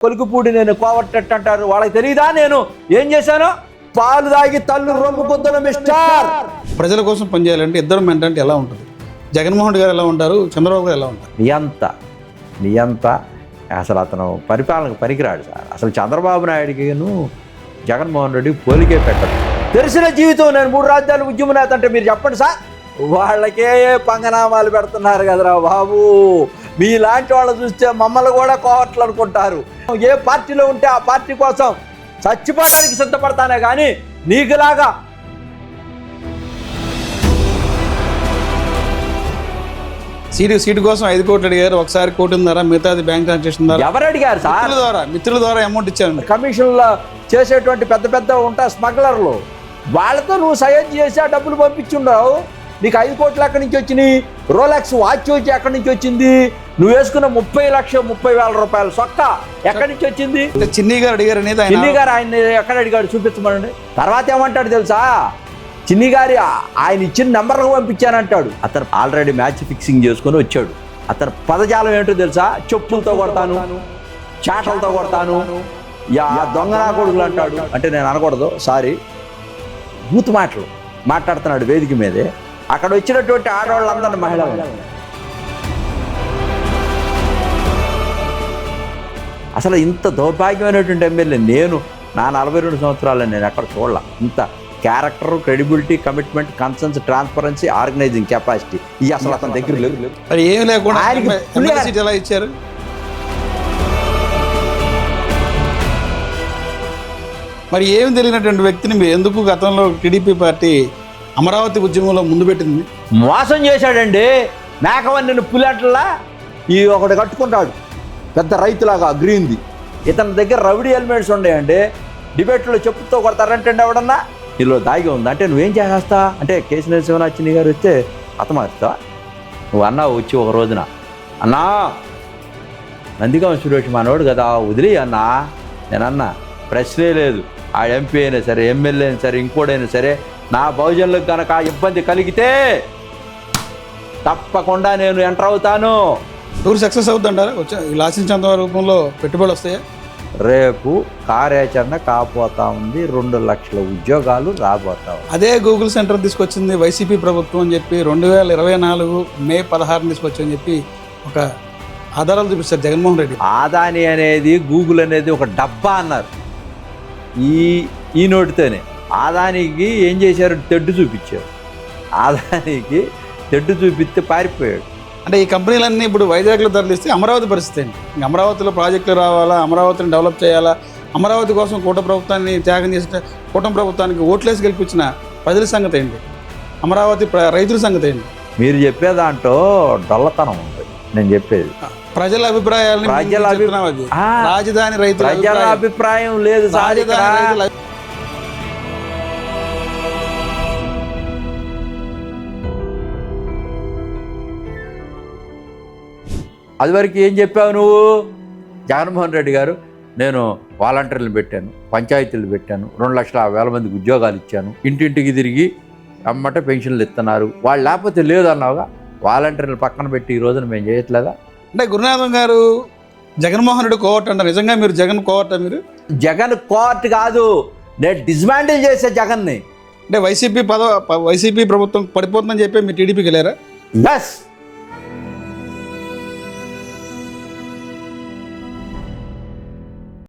కొలికిపూడి నేను కోవట్టట్టు అంటారు, వాళ్ళకి తెలియదా నేను ఏం చేశాను? పాలు తాగి తల్లు రొమ్ముకొద్దును మిస్టర్. ప్రజల కోసం పనిచేయాలంటే ఇద్దరు మెంటాలిటీ ఎలా ఉంటుంది? జగన్మోహన్ రెడ్డి గారు ఎలా ఉంటారు, చంద్రబాబు గారు ఎలా ఉంటారు? నియంత అసలు అతను పరిపాలనకు పనికిరాడు సార్. అసలు చంద్రబాబు నాయుడికిను జగన్మోహన్ రెడ్డికి పోలికే పెట్టదు. తెలిసిన జీవితం నేను 3 రాజ్యాలు ఉద్యమ నేత అంటే మీరు చెప్పండి సార్. వాళ్ళకే పంగనామాలు పెడుతున్నారు కదరా బాబు. మీలాంటి వాళ్ళు చూస్తే మమ్మల్ని కూడా కోవట్లు అనుకుంటారు. ఏ పార్టీలో ఉంటే ఆ పార్టీ కోసం చచ్చిపోవడానికి సిద్ధపడతానే కానీ నీకులాగా సీటు కోసం 5 కోట్లు అడిగారు, ఒకసారి కోటిన్నర, మిగతాది బ్యాంక్ ట్రాన్సాక్షన్ ద్వారా. ఎవరు అడిగారు సార్? మిత్రుల ద్వారా అమౌంట్ ఇచ్చారు. కమిషన్లో చేసేటువంటి పెద్ద ఉంటారు స్మగ్లర్లు, వాళ్ళతో నువ్వు సహాయం చేసి ఆ డబ్బులు పంపించుండవు. నీకు 5 కోట్లు ఎక్కడి నుంచి వచ్చినాయి? రోలెక్స్ వాచ్ వచ్చి ఎక్కడి నుంచి వచ్చింది? నువ్వు వేసుకున్న 30,30,000 రూపాయల సొక్క ఎక్కడి నుంచి వచ్చింది? చిన్ని గారు అడిగారు అనేది. చిన్ని గారు ఆయన ఎక్కడ అడిగాడు చూపించమనండి. తర్వాత ఏమంటాడు తెలుసా? చిన్ని గారి ఆయన ఇచ్చిన నెంబర్లు పంపించానంటాడు. అతను ఆల్రెడీ మ్యాచ్ ఫిక్సింగ్ చేసుకొని వచ్చాడు. అతను పదజాలం ఏంటో తెలుసా? చెప్పులతో కొడతాను, చాటలతో కొడతాను, దొంగ నా కొడుకులు అంటాడు. అంటే నేను అనకూడదు, సారీ, బూత్ మాటలు మాట్లాడుతున్నాడు వేదిక మీదే. అక్కడ వచ్చినటువంటి ఆడవాళ్ళందరినీ మహిళలు. అసలు ఇంత దౌర్భాగ్యమైనటువంటి ఎమ్మెల్యే నా 42 సంవత్సరాలు నేను ఎక్కడ చూడాల. ఇంత character, credibility, commitment, concerns, transparency, organising capacity ఇవి అసలు అతని దగ్గర లేవు. మరి ఏమి లేకుండా ఆయనకి ఎలా ఇచ్చారు? మరి ఏమి తెలియనటువంటి వ్యక్తిని మీరు ఎందుకు గతంలో టీడీపీ పార్టీ అమరావతి ఉద్యమంలో ముందు పెట్టింది? మోసం చేశాడండి. మేకవన్నీ పులిట్లా ఒకటి కట్టుకుంటాడు పెద్ద రైతులాగా గ్రీన్ది. ఇతని దగ్గర రౌడీ ఎలిమెంట్స్ ఉన్నాయండి. డిబేట్లో చెప్పుతో కొడతారంటే ఎవడన్నా నీలో దాగి ఉంది అంటే నువ్వేం చేసేస్తా అంటే కేసీఆర్ శివనాథ్ గారు వస్తే హతమారుస్తా. నువ్వు అన్నా వచ్చి ఒక రోజున అన్నా నందిగామ సురేష్ మనోడు కదా వదిలే అన్నా. నేనన్నా ప్రశ్నే లేదు. ఆ ఎంపీ అయినా సరే, ఎమ్మెల్యే అయినా సరే, ఇంకోడైనా సరే నా బహుజనులకు కనుక ఇబ్బంది కలిగితే తప్పకుండా నేను ఎంటర్ అవుతాను. Tour success అవుతుంటారా? ఆశించేంత రూపంలో పెట్టుబడులు వస్తాయా? రేపు కార్యాచరణ కాబోతా ఉంది. 2 లక్షల ఉద్యోగాలు రాబోతా ఉంది. అదే గూగుల్ సెంటర్ తీసుకొచ్చింది వైసీపీ ప్రభుత్వం అని చెప్పి 2024 మే 16 తీసుకొచ్చని చెప్పి ఒక ఆధారాలు చూపిస్తారు జగన్మోహన్ రెడ్డి. ఆదాని అనేది, గూగుల్ అనేది ఒక డబ్బా అన్నారు. ఈ నోటితోనే ఆదానికి ఏం చేశారు? తెడ్డు చూపించారు. ఆదానికి తెడ్డు చూపిస్తే పారిపోయాడు. అంటే ఈ కంపెనీలన్నీ ఇప్పుడు వైజాగ్లో తరలిస్తే అమరావతి పరిస్థితి ఏంటి? అమరావతిలో ప్రాజెక్టులు రావాలా, అమరావతిని డెవలప్ చేయాలా, అమరావతి కోసం కూటమి ప్రభుత్వాన్ని త్యాగం చేసిన కూటమి ప్రభుత్వానికి ఓట్లేసి గెలిపించిన ప్రజల సంగతి ఏంటి? అమరావతి రైతుల సంగతి ఏంటి? మీరు చెప్పే దాంట్లో డొల్లతనం ఉంది. నేను చెప్పేది ప్రజల అభిప్రాయాలని, రాజధాని రైతుల ప్రజల అభిప్రాయం లేదు. అదివరకు ఏం చెప్పావు నువ్వు? జగన్మోహన్ రెడ్డి గారు నేను వాలంటీర్లు పెట్టాను, పంచాయతీలు పెట్టాను, 2,50,000 మందికి ఉద్యోగాలు ఇచ్చాను, ఇంటింటికి తిరిగి అమ్మట పెన్షన్లు ఇస్తున్నారు. వాళ్ళు లేకపోతే లేదన్నావుగా. వాలంటీర్లు పక్కన పెట్టి ఈ రోజున మేము చేయట్లేదా? అంటే గురునాథం గారు జగన్మోహన్ రెడ్డి కోవర్ట్ అంటారు. నిజంగా మీరు జగన్ కోవర్ట? మీరు జగన్ కోవర్ట్ కాదు, నేను డిస్మాంటిల్ చేసే జగన్ని. అంటే వైసీపీ ప్రభుత్వం పడిపోతుందని చెప్పి మీరు టీడీపీకి వెళ్ళారా? ఎస్.